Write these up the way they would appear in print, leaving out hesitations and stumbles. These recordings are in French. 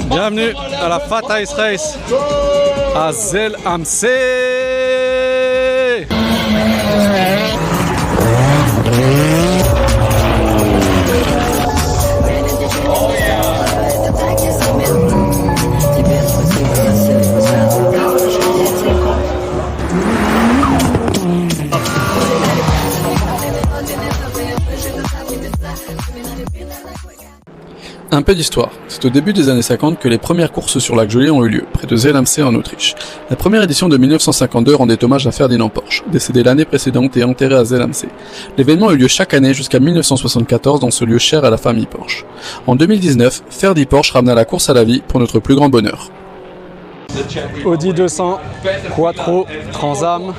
Bienvenue à la Fat Ice Race à Zell am See. Un peu d'histoire. C'est au début des années 50 que les premières courses sur lac gelé ont eu lieu, près de Zell am See en Autriche. La première édition de 1952 rendait hommage à Ferdinand Porsche, décédé l'année précédente et enterré à Zell am See. L'événement eut lieu chaque année jusqu'à 1974 dans ce lieu cher à la famille Porsche. En 2019, Ferdy Porsche ramena la course à la vie pour notre plus grand bonheur. Audi 200, Quattro, Transam,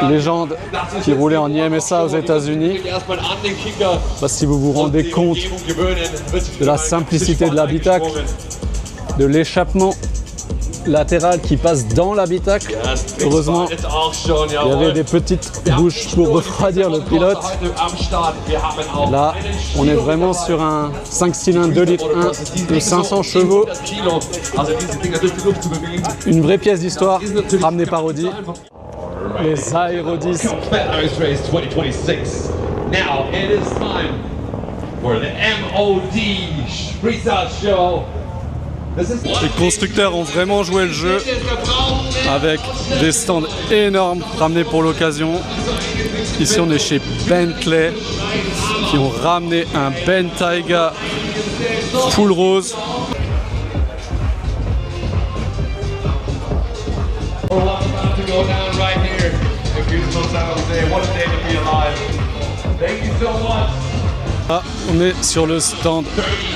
légende qui roulait en IMSA aux États-Unis. Si vous vous rendez compte de la simplicité de l'habitacle, de l'échappement latéral qui passe dans l'habitacle, heureusement il y avait des petites bouches pour refroidir le pilote. Là on est vraiment sur un 5 cylindres 2 litres 1 de 500 chevaux, une vraie pièce d'histoire ramenée par Audi. Les aérodisques. Now it is time for the MOD Freestyle Show. Les constructeurs ont vraiment joué le jeu avec des stands énormes ramenés pour l'occasion. Ici on est chez Bentley qui ont ramené un Bentayga full rose. Ah, on est sur le stand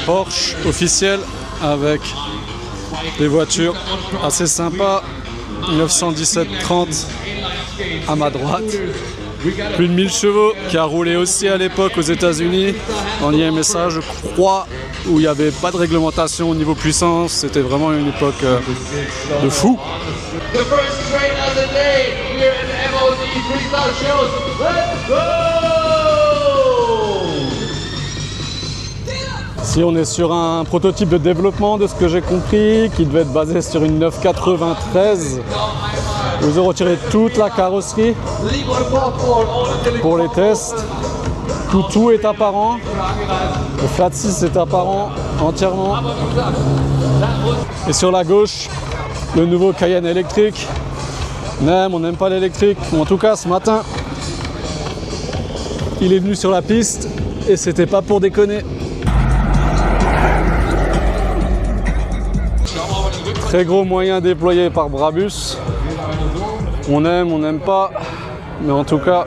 Porsche officiel avec des voitures assez sympas. 917-30 à ma droite. Plus de 1000 chevaux qui a roulé aussi à l'époque aux États-Unis en IMSA, je crois, où il n'y avait pas de réglementation au niveau puissance. C'était vraiment une époque de fou. Ici on est sur un prototype de développement de ce que j'ai compris, qui devait être basé sur une 993. Ils ont retiré toute la carrosserie pour les tests. Tout est apparent. Le Flat 6 est apparent entièrement. Et sur la gauche, le nouveau Cayenne électrique. On n'aime pas l'électrique. En tout cas, ce matin, il est venu sur la piste et c'était pas pour déconner. Très gros moyen déployé par Brabus. On n'aime pas, mais en tout cas,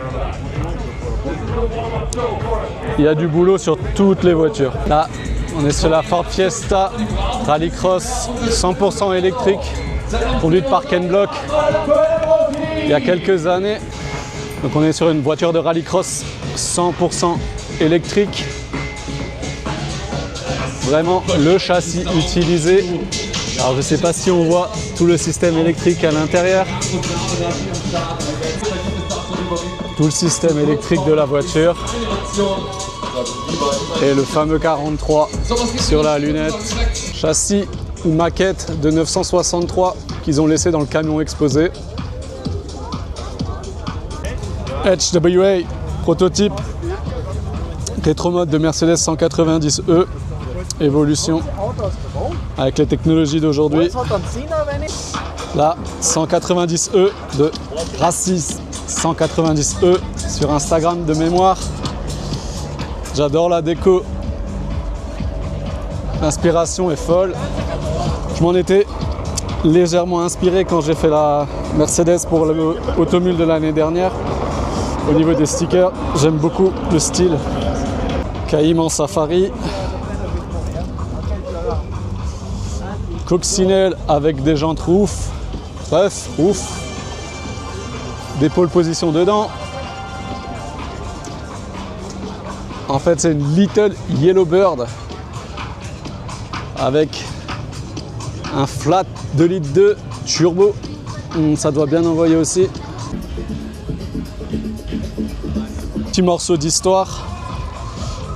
il y a du boulot sur toutes les voitures. Là, on est sur la Ford Fiesta Rallycross 100% électrique, conduite par Ken Block il y a quelques années. Donc on est sur une voiture de Rallycross 100% électrique. Vraiment le châssis utilisé. Alors je ne sais pas si on voit tout le système électrique à l'intérieur. Tout le système électrique de la voiture. Et le fameux 43 sur la lunette. Châssis ou maquette de 963 qu'ils ont laissé dans le camion exposé. HWA, prototype. Rétromode de Mercedes 190E. Évolution avec les technologies d'aujourd'hui. Là, 190E de Racis 190E sur Instagram de mémoire. J'adore la déco. L'inspiration est folle. Je m'en étais légèrement inspiré quand j'ai fait la Mercedes pour le Automule de l'année dernière. Au niveau des stickers, j'aime beaucoup le style. Cayman Safari. Coccinelle avec des jantes roof. Bref, roof. Des pôles position dedans. En fait, c'est une Little Yellowbird avec un flat 2 litres 2 turbo. Ça doit bien envoyer aussi. Petit morceau d'histoire.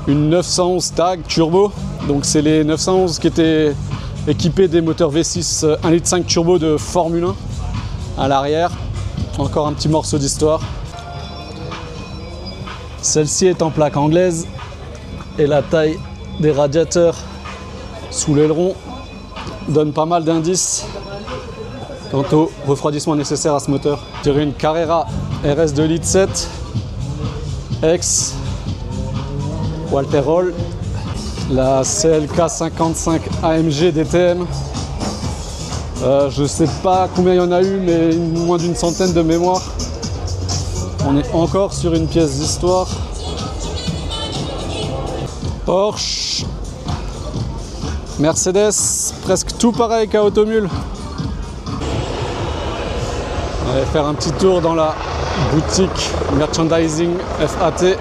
Une 911 Tag turbo Donc c'est les 911 qui étaient équipés des moteurs V6 1,5 litre turbo de Formule 1 à l'arrière. Encore un petit morceau d'histoire. Celle-ci est en plaque anglaise et la taille des radiateurs sous l'aileron donne pas mal d'indices quant au refroidissement nécessaire à ce moteur. Je dirais une Carrera RS 2 litres 7 ex Walter Roll, la CLK 55 AMG DTM. Je sais pas combien il y en a eu, mais moins d'une centaine de mémoire. On est encore sur une pièce d'histoire. Porsche, Mercedes, presque tout pareil qu'à Automule. On va faire un petit tour dans la boutique merchandising FAT.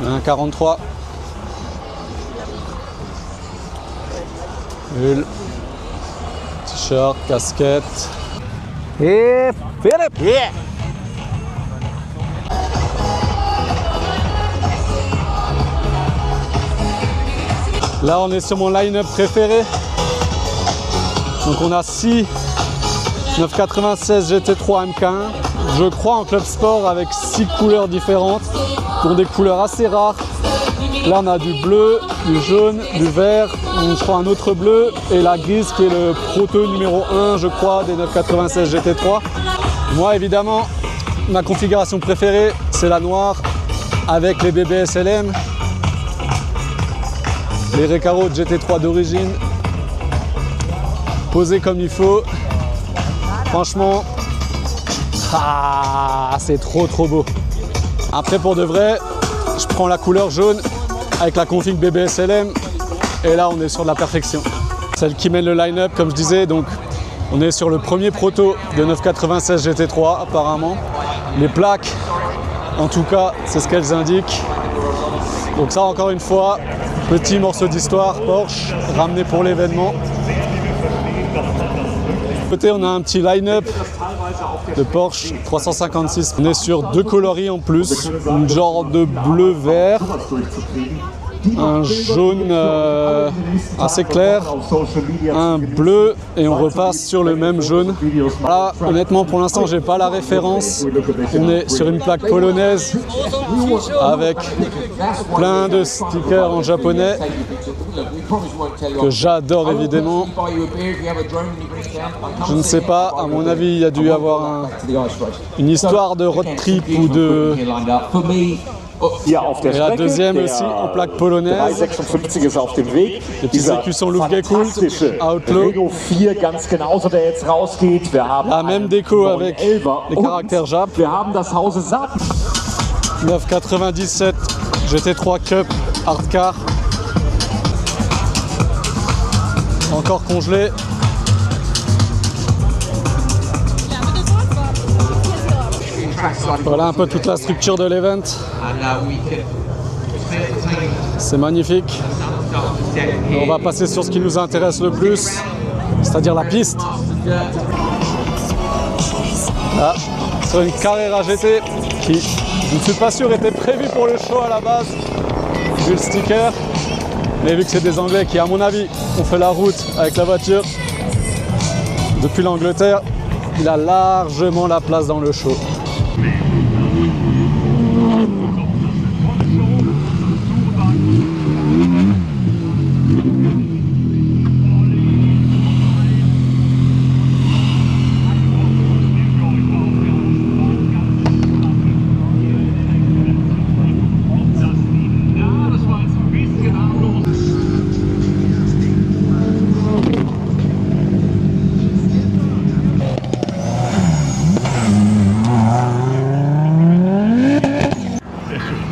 Un 43. Hull, t-shirt, casquette. Et Philippe! Yeah! Là, on est sur mon line-up préféré. Donc, on a 6 996 GT3 MK1. Je crois en club sport avec 6 couleurs différentes, pour des couleurs assez rares. Là, on a du bleu, du jaune, du vert, je crois un autre bleu, et la grise qui est le proto numéro 1, je crois, des 996 GT3. Moi, évidemment, ma configuration préférée, c'est la noire avec les BBSLM. Les Recaro de GT3 d'origine, posés comme il faut. Franchement, c'est trop beau. Après, pour de vrai, je prends la couleur jaune avec la config BBSLM et là, on est sur de la perfection. Celle qui mène le line-up, comme je disais, donc on est sur le premier proto de 996 GT3 apparemment. Les plaques, en tout cas, c'est ce qu'elles indiquent. Donc ça, encore une fois, petit morceau d'histoire Porsche, ramené pour l'événement. De côté, on a un petit line-up de Porsche 356. On est sur 2 coloris en plus, une genre de bleu-vert, un jaune assez clair, un bleu et on repasse sur le même jaune. Voilà, honnêtement pour l'instant j'ai pas la référence. On est sur une plaque polonaise avec plein de stickers en japonais que j'adore évidemment. Je ne sais pas, à mon avis il y a dû y avoir une histoire de road trip ou de... Hier auf der Et la Strecke, deuxième aussi en plaque polonaise. 356 ist auf dem Weg. Les petits écussons Luftgekult, fantastische Outlaw. Renault 4 ganz genauso, der jetzt rausgeht. Wir haben La même déco avec les caractères Jap. wir haben das Hause Saab. 997 GT3 Cup Hardcar. Encore congelé. Voilà un peu toute la structure de l'event. C'est magnifique. On va passer sur ce qui nous intéresse le plus, c'est-à-dire la piste. Là, sur une Carrera GT qui, je ne suis pas sûr, était prévue pour le show à la base, vu le sticker. Mais vu que c'est des Anglais qui, à mon avis, ont fait la route avec la voiture depuis l'Angleterre, il a largement la place dans le show.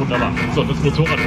Wunderbar. So, das Motorrad.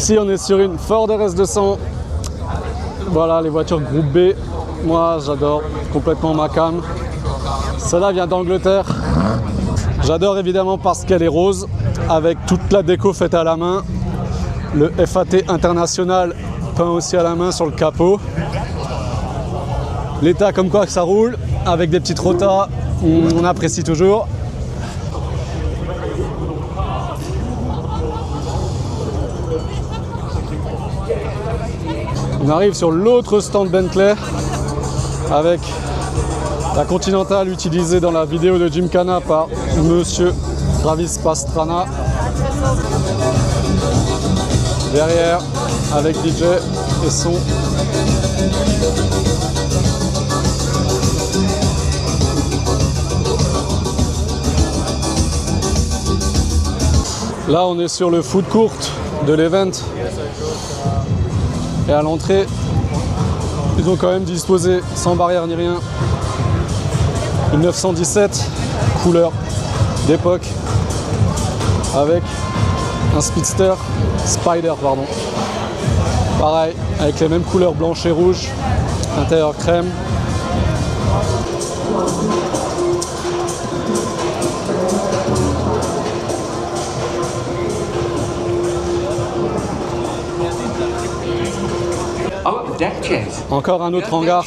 Ici, on est sur une Ford RS200. Voilà, les voitures groupe B. Moi, j'adore complètement ma cam. Celle-là vient d'Angleterre. J'adore évidemment parce qu'elle est rose, avec toute la déco faite à la main. Le FAT international peint aussi à la main sur le capot. L'état comme quoi que ça roule, avec des petites rotas, on apprécie toujours. On arrive sur l'autre stand Bentley avec la Continental utilisée dans la vidéo de Gymkhana par Monsieur Travis Pastrana. Derrière, avec DJ et son. Là, on est sur le food court de l'event. Et à l'entrée, ils ont quand même disposé, sans barrière ni rien, une 917 couleur d'époque avec un Speedster, Spider pardon. Pareil, avec les mêmes couleurs blanche et rouge, intérieur crème. Encore un autre hangar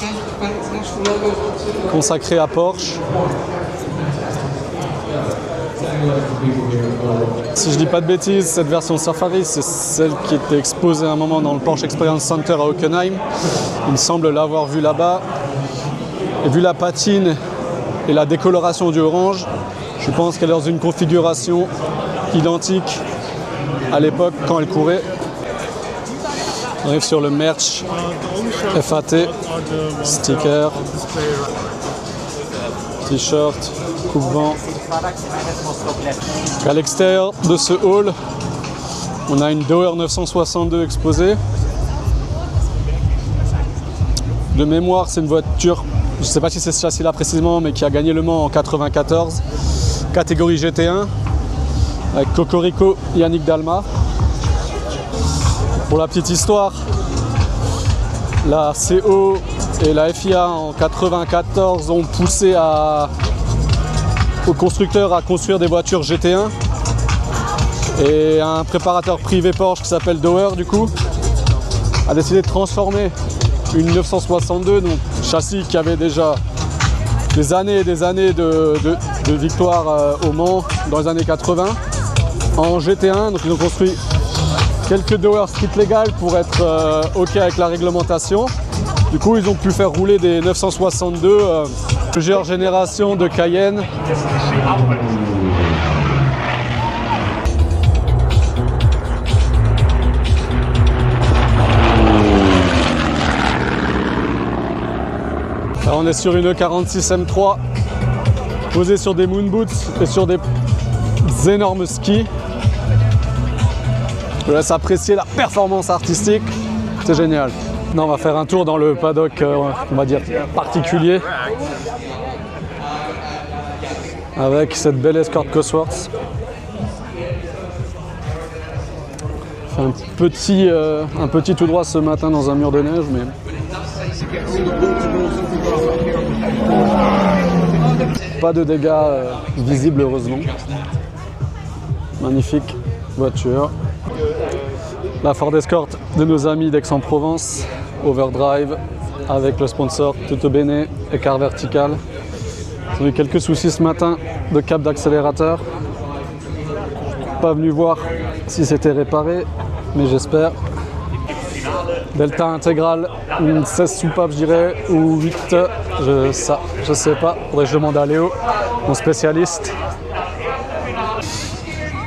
consacré à Porsche. Si je dis pas de bêtises, cette version Safari, c'est celle qui était exposée à un moment dans le Porsche Experience Center à Hockenheim. Il me semble l'avoir vue là-bas. Et vu la patine et la décoloration du orange, je pense qu'elle est dans une configuration identique à l'époque quand elle courait. On arrive sur le merch FAT, sticker, t-shirt, coupe-vent. À l'extérieur de ce hall, on a une Doer 962 exposée. De mémoire, c'est une voiture, je ne sais pas si c'est ce châssis-là précisément, mais qui a gagné Le Mans en 94, catégorie GT1, avec Cocorico Yannick Dalma. Pour la petite histoire, la CO et la FIA en 94 ont poussé aux constructeurs à construire des voitures GT1 et un préparateur privé Porsche qui s'appelle Doer du coup a décidé de transformer une 962, donc châssis qui avait déjà des années et des années de victoire au Mans dans les années 80 en GT1. Donc ils ont construit quelques Doer Street légales pour être OK avec la réglementation. Du coup, ils ont pu faire rouler des 962, plusieurs générations de Cayenne. Là, on est sur une E46 M3 posée sur des moon boots et sur des énormes skis. Je laisse apprécier la performance artistique, c'est génial. Maintenant, on va faire un tour dans le paddock, on va dire, particulier. Avec cette belle Escort Cosworth. Un petit tout droit ce matin dans un mur de neige, mais... Pas de dégâts visibles, heureusement. Magnifique voiture. La Ford Escort de nos amis d'Aix-en-Provence, Overdrive, avec le sponsor Tutto Bene, écart vertical. Ils ont eu quelques soucis ce matin de câble d'accélérateur. Pas venu voir si c'était réparé, mais j'espère. Delta intégrale, une 16 soupapes je dirais, ou 8, je sais pas, faudrait que je demande à Léo, mon spécialiste.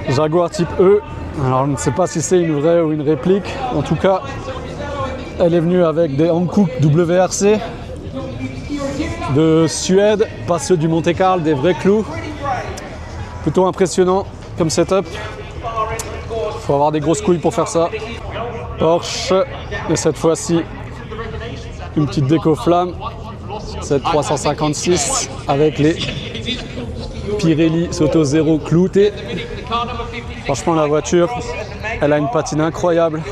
Jaguar type E. Alors, je ne sais pas si c'est une vraie ou une réplique. En tout cas, elle est venue avec des Hankook WRC de Suède, pas ceux du Monte Carlo, des vrais clous. Plutôt impressionnant comme setup. Il faut avoir des grosses couilles pour faire ça. Porsche, et cette fois-ci, une petite déco flamme. Cette 356 avec les Pirelli Soto Zero cloutés. Franchement, la voiture Elle a une patine incroyable.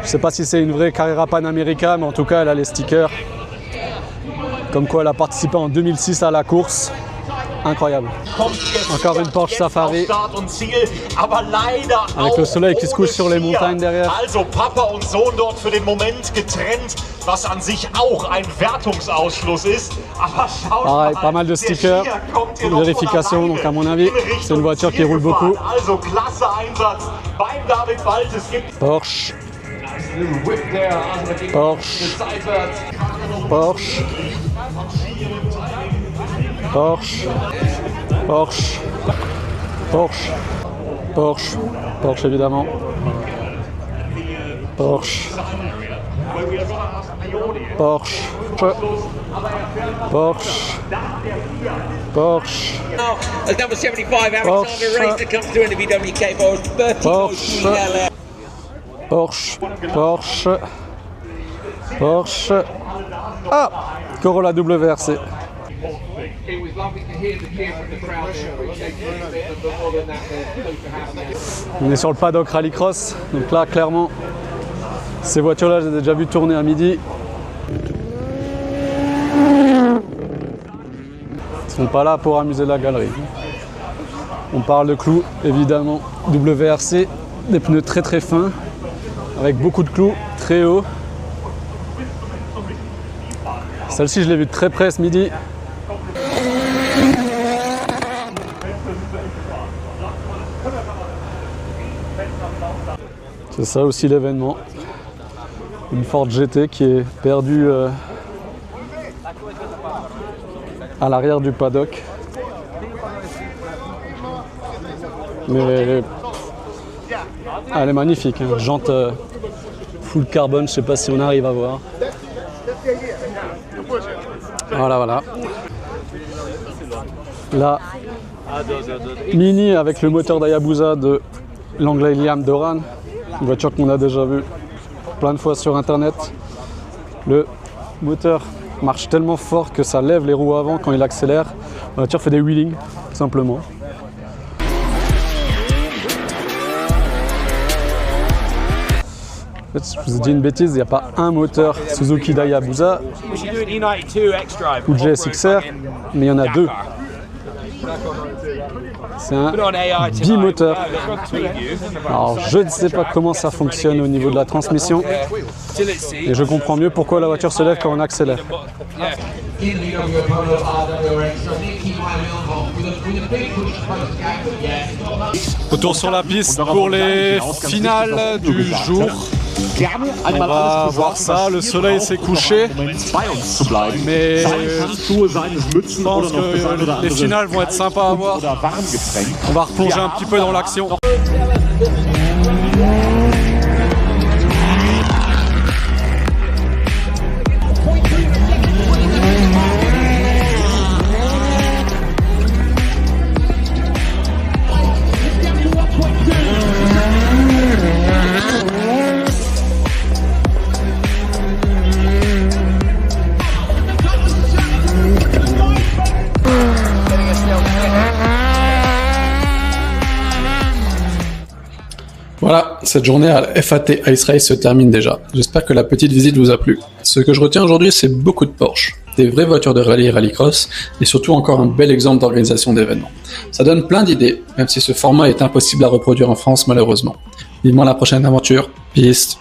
Je sais pas si c'est une vraie Carrera Panamérica, mais en tout cas elle a les stickers. Comme quoi elle a participé en 2006 à la course. Incroyable. Encore une Porsche Safari. Avec le soleil qui se couche sur les montagnes derrière. Also Papa und Sohn dort für den Moment getrennt, was an sich auch ein Wertungsausschluss ist. Aber schaut Pareil, pas mal de stickers. Vérification, donc à mon avis, c'est une voiture qui roule beaucoup. Also klasse Einsatz beim David Balz. Es gibt Porsche. Porsche. Porsche. Porsche. Porsche. Porsche. Porsche. Porsche évidemment. Porsche. Porsche. Porsche. Porsche. A number 75 Arizona race that comes through in the VWK for Porsche. Porsche. Porsche. Porsche. Ah, Corolla WRC. It was lovely to hear the cheer from the crowd there. Appreciate it. But more than that, there's to have now. On est sur le paddock rallycross, donc là clairement ces voitures-là, je les ai déjà vues tourner à midi. Ils sont pas là pour amuser la galerie. On parle de clous, évidemment, WRC, des pneus très très fins, avec beaucoup de clous, très hauts. Celle-ci, je l'ai vue de très près ce midi. C'est ça aussi l'événement. Une Ford GT qui est perdue à l'arrière du paddock. Mais elle est magnifique, hein. Jante full carbone, je sais pas si on arrive à voir. Voilà, voilà. La Mini avec le moteur d'Hayabusa de l'anglais Liam Doran. Une voiture qu'on a déjà vue plein de fois sur internet. Le moteur marche tellement fort que ça lève les roues avant quand il accélère. La voiture fait des wheelings, tout simplement. En fait, je vous ai dit une bêtise, il n'y a pas un moteur Suzuki d'Hayabusa ou GSXR, mais il y en a deux. C'est un bimoteur. Alors je ne sais pas comment ça fonctionne au niveau de la transmission et je comprends mieux pourquoi la voiture se lève quand on accélère. Retour sur la piste pour les finales du jour. On va voir ça, le soleil s'est couché, mais je pense que les finales vont être sympas à voir. On va replonger un petit peu dans l'action. Voilà, cette journée à la FAT Ice Race se termine déjà. J'espère que la petite visite vous a plu. Ce que je retiens aujourd'hui, c'est beaucoup de Porsche, des vraies voitures de rallye et rallycross, et surtout encore un bel exemple d'organisation d'événements. Ça donne plein d'idées, même si ce format est impossible à reproduire en France malheureusement. Vivement la prochaine aventure, peace.